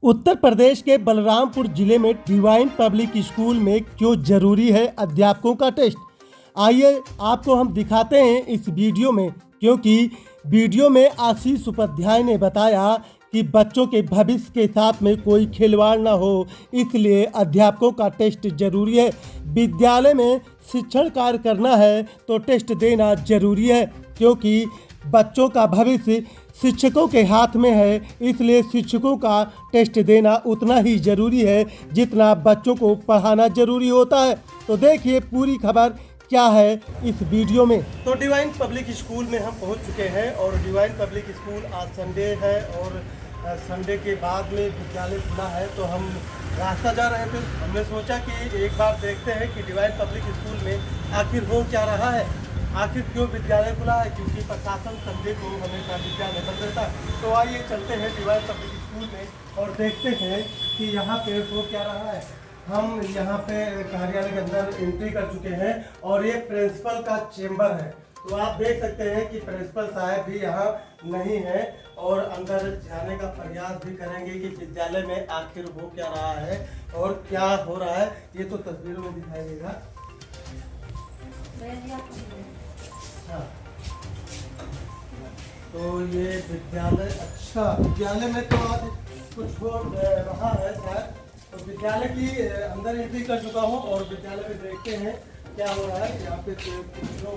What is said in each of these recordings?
उत्तर प्रदेश के बलरामपुर जिले में डिवाइन पब्लिक स्कूल में क्यों जरूरी है अध्यापकों का टेस्ट। आइए आपको हम दिखाते हैं इस वीडियो में, क्योंकि वीडियो में आशीष उपाध्याय ने बताया कि बच्चों के भविष्य के साथ में कोई खिलवाड़ ना हो, इसलिए अध्यापकों का टेस्ट जरूरी है। विद्यालय में शिक्षण कार्य करना है तो टेस्ट देना जरूरी है, क्योंकि बच्चों का भविष्य शिक्षकों के हाथ में है। इसलिए शिक्षकों का टेस्ट देना उतना ही ज़रूरी है जितना बच्चों को पढ़ाना ज़रूरी होता है। तो देखिए पूरी खबर क्या है इस वीडियो में। तो डिवाइन पब्लिक स्कूल में हम पहुंच चुके हैं और डिवाइन पब्लिक स्कूल आज संडे है और संडे के बाद में विद्यालय खुला है। तो हम रास्ता जा रहे थे, हमने सोचा कि एक बार देखते हैं कि डिवाइन पब्लिक स्कूल में आखिर हो क्या रहा है, आखिर क्यों विद्यालय खुला है, क्योंकि प्रशासन संडे को हमेशा विद्यालय बंद रहता है। तो आइए चलते हैं डिवाइन पब्लिक स्कूल में और देखते हैं कि यहाँ पे हो क्या रहा है। हम यहाँ पे कार्यालय के अंदर एंट्री कर चुके हैं और ये प्रिंसिपल का चेम्बर है। तो आप देख सकते हैं कि प्रिंसिपल साहब भी यहाँ नहीं है और अंदर जाने का प्रयास भी करेंगे कि विद्यालय में आखिर हो क्या रहा है और क्या हो रहा है, ये तो तस्वीरों में दिखाई देगा। हाँ, तो ये विद्यालय, अच्छा विद्यालय में तो आज कुछ हो रहा है शायद। तो विद्यालय की अंदर एंट्री कर चुका हूँ और विद्यालय में देखते हैं क्या हो रहा है। यहाँ पे कुछ लोग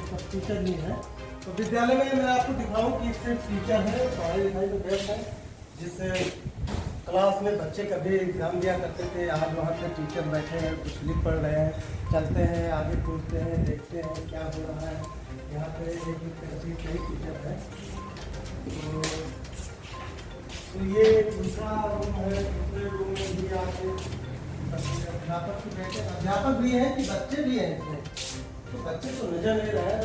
सब टीचर नहीं है। तो विद्यालय में मैं आपको दिखाऊं कि सिर्फ टीचर है, पढ़ाई लिखाई में व्यस्त है। जिस क्लास में बच्चे कभी एग्जाम दिया करते थे, आज वहाँ पे टीचर बैठे हैं, कुछ लिख पढ़ रहे हैं। चलते हैं आगे, पूछते हैं, देखते हैं क्या हो रहा है। यहाँ पे एक कई टीचर है। तो ये दूसरा रूम है, दूसरे रूम में भी आके अध्यापक भी बैठे, अध्यापक भी हैं कि बच्चे भी हैं इसमें। तो बच्चे तो नजर नहीं रहे हैं।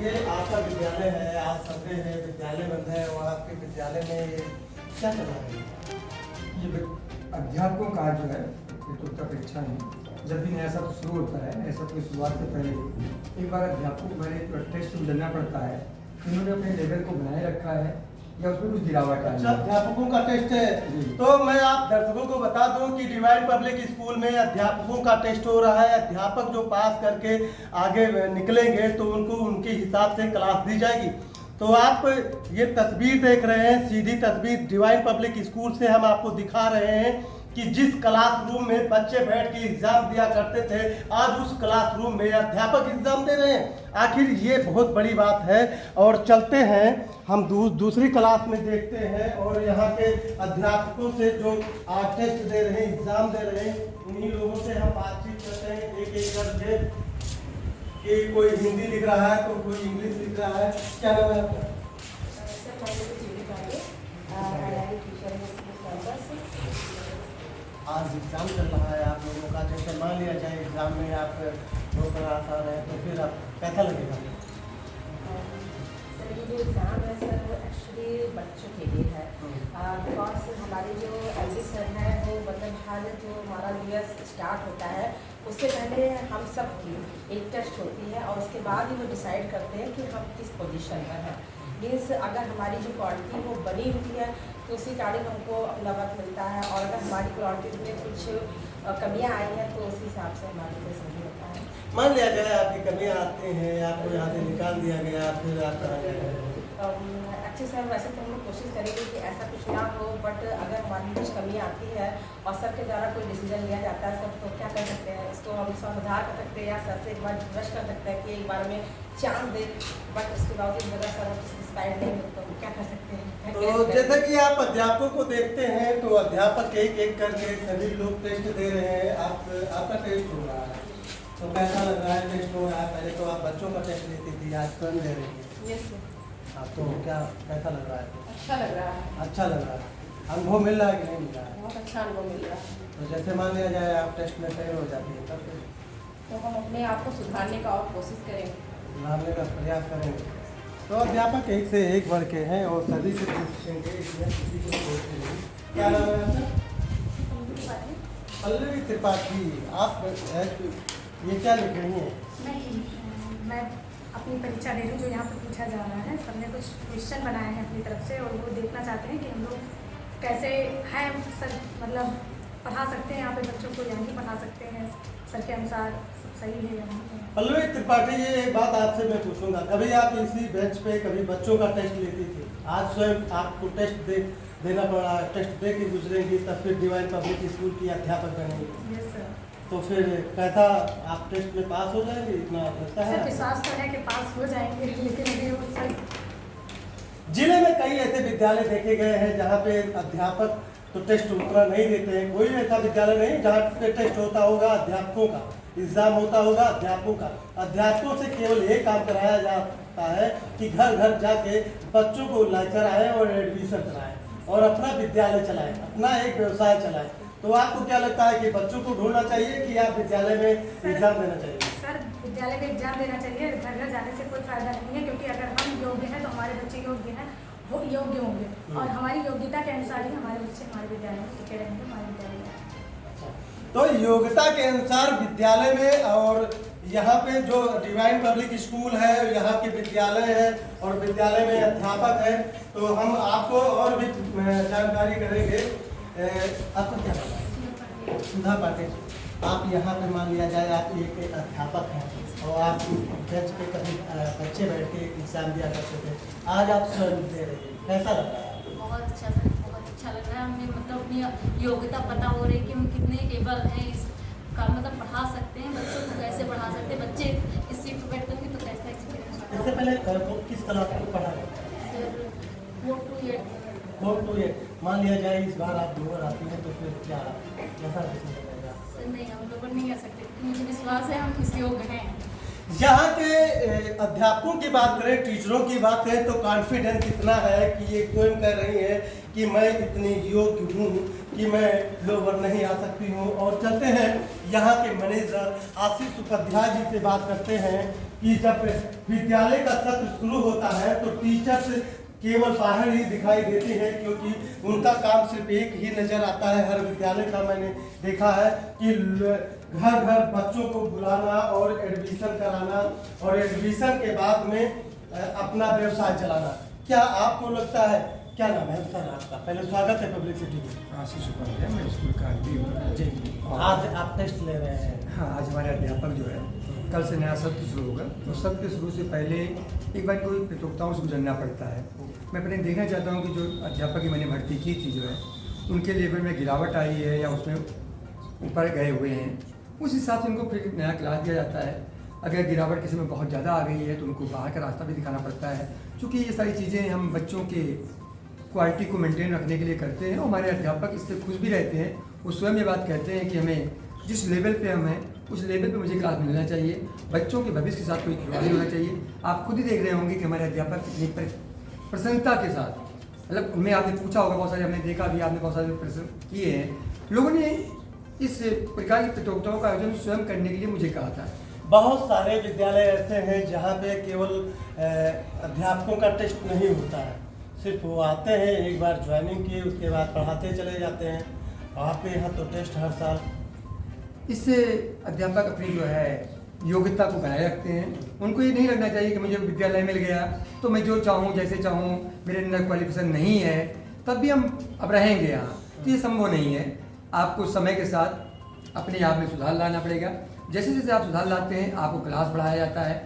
ये आपका विद्यालय है, आज संडे है, विद्यालय बंद है और आपके विद्यालय में ये क्या चल रहा है? ये अध्यापकों का जो है ये तो परीक्षा नहीं, जब भी नया साल शुरू होता है ऐसा कोई शुरुआत से पहले एक बार अध्यापकों को मैंने टेस्ट लेना पड़ता है। उन्होंने अपने लेवल को बनाए रखा है या उसमें कुछ गिरावट है। अच्छा, अध्यापकों का टेस्ट है। तो मैं आप दर्शकों को बता दूं कि डिवाइन पब्लिक स्कूल में अध्यापकों का टेस्ट हो रहा है। अध्यापक जो पास करके आगे निकलेंगे तो उनको उनके हिसाब से क्लास दी जाएगी। तो आप ये तस्वीर देख रहे हैं, सीधी तस्वीर डिवाइन पब्लिक स्कूल से हम आपको दिखा रहे हैं कि जिस क्लासरूम में बच्चे बैठ के एग्जाम दिया करते थे, आज उस क्लासरूम में अध्यापक एग्जाम दे रहे हैं। आखिर ये बहुत बड़ी बात है। और चलते हैं हम दूसरी क्लास में, देखते हैं और यहाँ के अध्यापकों से जो आज टेस्ट दे रहे हैं, एग्जाम दे रहे हैं, उन्हीं लोगों से हम बातचीत करते हैं एक एक करके कि कोई हिंदी लिख रहा है तो कोई इंग्लिश लिख रहा है। क्या नाम है आपका? आज एग्जाम चल रहा है आप लोगों का, जैसे मान लिया जाए एग्जाम में आप दो क्लास आ रहे हैं तो फिर आप कैसा लगेगा? सर ये जो एग्ज़ाम है सर वो एक्चुअली बच्चों के लिए है। बिकॉज हमारे जो एलडी सर हैं वो मतलब हर जो हमारा ईयर स्टार्ट होता है उससे पहले हम सब की एक टेस्ट होती है और उसके बाद ही वो डिसाइड करते हैं कि हम किस पोजीशन पर हैं। मीन्स अगर हमारी जो क्वालिटी वो बनी हुई है तो उसी तारीख हमको अपना वक्त मिलता है, और अगर हमारी क्वालिटी में कुछ कमियां आई हैं तो उस हिसाब से हमारे लिए सही होता है। मान लिया जाए आपकी कमियां आती हैं, आपको यहाँ से निकाल दिया गया, फिर आप कहाँ जाएंगे? अच्छे सर, वैसे तो हम लोग कोशिश करेंगे कि ऐसा कुछ ना हो, बट अगर हमारी कुछ कमी आती है और सर के द्वारा कोई डिसीजन लिया जाता है सर, तो क्या कर सकते हैं, इसको हम सुधार कर सकते हैं या सर से एक बार रिक्वेस्ट कर सकते हैं कि एक बार में चांस दे। बट उसके बावजूद अगर सर सेटिस्फाइड नहीं हो तो क्या कर सकते हैं। तो जैसा कि आप अध्यापकों को देखते हैं तो अध्यापक एक एक करके सभी लोग टेस्ट दे रहे हैं। आपका टेस्ट हो रहा है तो कैसा लग रहा है? टेस्ट हो रहा है, पहले तो आप बच्चों का टेस्ट लेती थी, आज स्वयं ले रही है। Yes sir. हाँ, तो क्या कैसा लग रहा है? अच्छा लग रहा है। अच्छा लग रहा है। अनुभव मिल रहा है कि नहीं मिल रहा है? बहुत अच्छा अनुभव मिल रहा है। तो जैसे मान लिया जाए आप टेस्ट में फेल हो जाती है तब फिर तो हम अपने आप को सुधारने का और कोशिश करेंगे, सुधारने का प्रयास करेंगे। तो अध्यापक एक से एक बढ़ के हैं और सभी से पूछेंगे, इसमें किसी को छोड़ते नहीं। क्या नाम है आपका? पल्लवी त्रिपाठी। आप ये क्या लिख रही हैं? नहीं, मैं अपनी परीक्षा दे रही हूँ जो यहाँ पर पूछा जा रहा है। सबने कुछ क्वेश्चन बनाए हैं अपनी तरफ से और वो देखना चाहते हैं कि हम लोग कैसे हैं सर, मतलब पढ़ा सकते हैं यहाँ पे बच्चों को या नहीं पढ़ा सकते हैं, सर के अनुसार सब सही है या नहीं। पल्लवी त्रिपाठी, ये एक बात आपसे मैं पूछूंगा, कभी आप इसी बेंच पे कभी बच्चों का टेस्ट लेती थी? आज स्वयं आपको टेस्ट देना पड़ा, टेस्ट दे के गुजरेंगी तब फिर डिवाइन पब्लिक स्कूल की अध्यापक बनेंगी। Yes sir. तो फिर कैसा आप टेस्ट में पास हो जाएंगे, इतना लगता है? सर विश्वास तो है कि पास हो जाएंगे, लेकिन अभी वो सर जिले में कई ऐसे विद्यालय देखे गए हैं जहाँ पे अध्यापक तो टेस्ट उतना नहीं देते हैं। कोई ऐसा विद्यालय नहीं जहाँ पे टेस्ट होता होगा अध्यापकों का, एग्जाम होता होगा अध्यापकों का। अध्यापकों से केवल ये काम कराया जाता है कि घर घर जाके बच्चों को लेकर आए और एडमिशन कराएं और अपना विद्यालय चलाएं, अपना एक व्यवसाय चलाएं। तो आपको क्या लगता है कि बच्चों को ढूंढना चाहिए कि आप विद्यालय में एग्जाम देना चाहिए? सर विद्यालय में एग्जाम देना चाहिए, घर घर जाने से कोई फायदा नहीं है, क्योंकि अगर हम योग्य हैं तो हमारे बच्चे योग्य हैं, वो योग्य होंगे और हमारी योग्यता के अनुसार ही हमारे बच्चे हमारे विद्यालय में टिके रहेंगे, हमारे विद्यालय में। तो योग्यता के अनुसार विद्यालय में, और यहाँ पे जो डिवाइन पब्लिक स्कूल है, यहाँ के विद्यालय है और विद्यालय में अध्यापक है, तो हम आपको और भी जानकारी करेंगे। आपका क्या नाम है? सुधा पाटिल। आप यहाँ पे मान लिया जाए आप एक अध्यापक हैं और आप बेंच पे कभी बच्चे बैठ के एग्जाम दिया करते थे, आज आप स्वयं दे रहे हैं, कैसा लग रहा है? बहुत अच्छा सर, बहुत अच्छा लग रहा है। हमें मतलब अपनी योग्यता पता हो रही है कि हम कितने एबल हैं इस काम, मतलब पढ़ा सकते हैं बच्चों को, कैसे पढ़ा सकते हैं। बच्चे इस सीट पर बैठते होंगे तो कैसा एक्सपीरियंस होता इससे पहले किस क्लास को पढ़ा? Sir 4 to 8। 4 to 8। मान लिया जाए इस बार आप लोअर आती हैं तो फिर क्या कैसा डिसीजन रहेगा? सर नहीं, हम लोग नहीं कर सकते क्योंकि मुझे विश्वास है हम इस योग्य हैं। यहाँ के अध्यापकों की बात करें, टीचरों की बात करें तो कॉन्फिडेंस इतना है कि ये स्वयं कह रही है कि मैं इतनी योग्य हूँ कि मैं लोअर नहीं आ सकती हूँ। और चलते हैं यहाँ के मैनेजर आशीष उपाध्याय जी से बात करते हैं कि जब विद्यालय का सत्र शुरू होता है तो टीचर्स केवल बाहर ही दिखाई देते हैं, क्योंकि उनका काम सिर्फ एक ही नज़र आता है हर विद्यालय का। मैंने देखा है कि घर घर बच्चों को बुलाना और एडमिशन कराना और एडमिशन के बाद में अपना व्यवसाय चलाना। क्या आपको लगता है, क्या नाम है सर आपका? पहले स्वागत है पब्लिसिटी में। आशीष उपाध्याय, मैं स्कूल का आरडी हूँ जी। आज आप टेस्ट ले रहे हैं? हाँ, आज हमारे अध्यापक जो है कल से नया सत्र शुरू होगा, तो सत्र के शुरू से पहले एक बार कोई प्रतियोगिताओं से गुजरना पड़ता है। मैं पहले देखना चाहता हूँ कि जो अध्यापक की मैंने भर्ती की थी जो है उनके लेवल में गिरावट आई है या उसमें ऊपर गए हुए हैं, उस हिसाब से उनको फिर नया क्लास दिया जाता है। अगर गिरावट किसी में बहुत ज़्यादा आ गई है तो उनको बाहर का रास्ता भी दिखाना पड़ता है, क्योंकि ये सारी चीज़ें हम बच्चों के क्वालिटी को मेंटेन रखने के लिए करते हैं। और हमारे अध्यापक इससे खुश भी रहते हैं, वो स्वयं ये बात कहते हैं कि हमें जिस लेवल पे हम हैं उस लेवल पे मुझे क्लास मिलना चाहिए, बच्चों के भविष्य के साथ कोई खिलवाड़ नहीं होना चाहिए। आप खुद ही देख रहे होंगे कि हमारे अध्यापक कितनी प्रसन्नता के साथ, मतलब उनमें आपने पूछा होगा, बहुत सारे हमने देखा भी, आपने बहुत सारे प्रश्न किए हैं। लोगों ने इस प्रकार की प्रतियोगिताओं का आयोजन स्वयं करने के लिए मुझे कहा था। बहुत सारे विद्यालय ऐसे हैं जहाँ पे केवल अध्यापकों का टेस्ट नहीं होता है, सिर्फ वो आते हैं, एक बार ज्वाइनिंग किए उसके बाद पढ़ाते चले जाते हैं। आपके यहाँ तो टेस्ट हर साल। इससे अध्यापक अपनी जो है योग्यता को बनाए रखते हैं। उनको ये नहीं लगना चाहिए कि मुझे विद्यालय मिल गया तो मैं जो चाहूँ जैसे चाहूँ, मेरे अंदर क्वालिफिकेशन नहीं है तब भी हम अब रहेंगे यहाँ, तो ये संभव नहीं है। आपको समय के साथ अपने आप में सुधार लाना पड़ेगा। जैसे जैसे आप सुधार लाते हैं आपको क्लास बढ़ाया जाता है,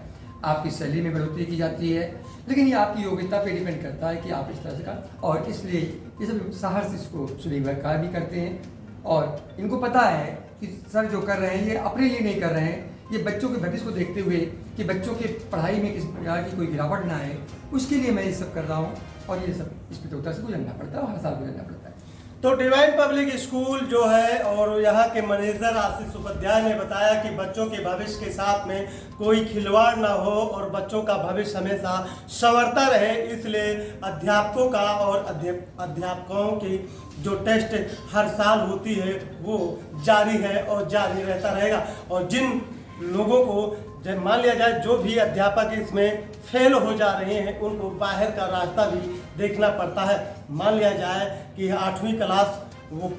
आपकी सैलरी में बढ़ोतरी की जाती है, लेकिन ये आपकी योग्यता पे डिपेंड करता है कि आप इस तरह से का, और इसलिए ये सब साहस इसको सुनिश्चित भी करते हैं। और इनको पता है कि सर जो कर रहे हैं ये अपने लिए नहीं कर रहे हैं, ये बच्चों के भविष्य को देखते हुए कि बच्चों के पढ़ाई में किस प्रकार की कोई गिरावट ना आए, उसके लिए मैं ये सब कर रहा हूँ। और ये सब इस प्रतियोगिता से गुजरना पड़ता है और हर साल गुजरना पड़ता है। तो डिवाइन पब्लिक स्कूल जो है और यहाँ के मैनेजर आशीष उपाध्याय ने बताया कि बच्चों के भविष्य के साथ में कोई खिलवाड़ ना हो और बच्चों का भविष्य हमेशा संवरता रहे, इसलिए अध्यापकों का और अध्यापकों की जो टेस्ट हर साल होती है वो जारी है और जारी रहता रहेगा। और जिन लोगों को जब मान लिया जाए जो भी अध्यापक इसमें फेल हो जा रहे हैं उनको बाहर का रास्ता भी देखना पड़ता है। मान लिया जाए कि 8वीं क्लास वो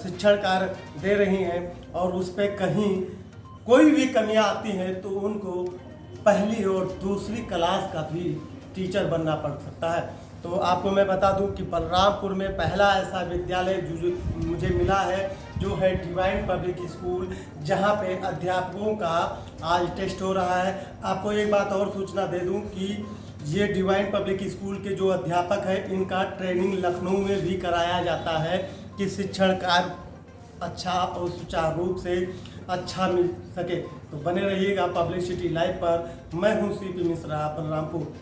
शिक्षण कार्य दे रही हैं और उस पर कहीं कोई भी कमियां आती हैं तो उनको पहली और दूसरी क्लास का भी टीचर बनना पड़ सकता है। तो आपको मैं बता दूं कि बलरामपुर में पहला ऐसा विद्यालय जो मुझे मिला है जो है डिवाइन पब्लिक स्कूल, जहां पे अध्यापकों का आज टेस्ट हो रहा है। आपको एक बात और सूचना दे दूं कि ये डिवाइन पब्लिक स्कूल के जो अध्यापक है इनका ट्रेनिंग लखनऊ में भी कराया जाता है कि शिक्षण कार्य अच्छा और सुचारू रूप से अच्छा मिल सके। तो बने रहिएगा पब्लिसिटी लाइव पर। मैं हूं सीपी मिश्रा, बलरामपुर।